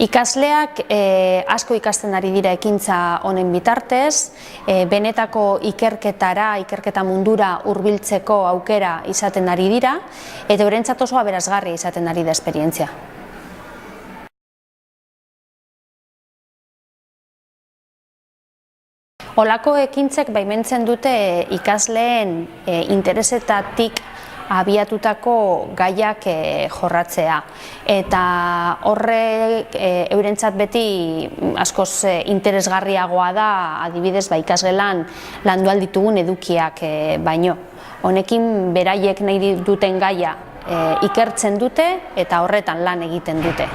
Ikasleak asko ikasten ari dira ekintza honen bitartez, benetako ikerketa mundura hurbiltzeko aukera izaten ari dira, eta eurentzat oso aberasgarria izaten ari da esperientzia. Holako ekintzek baimentzen dute ikasleen interesetatik abiatutako gaiak jorratzea. Eta horrek eurentzat beti askoz interesgarriagoa da, adibidez, ikasgelan landu ditugun edukiak baino. Honekin beraiek nahi duten gaia ikertzen dute eta horretan lan egiten dute.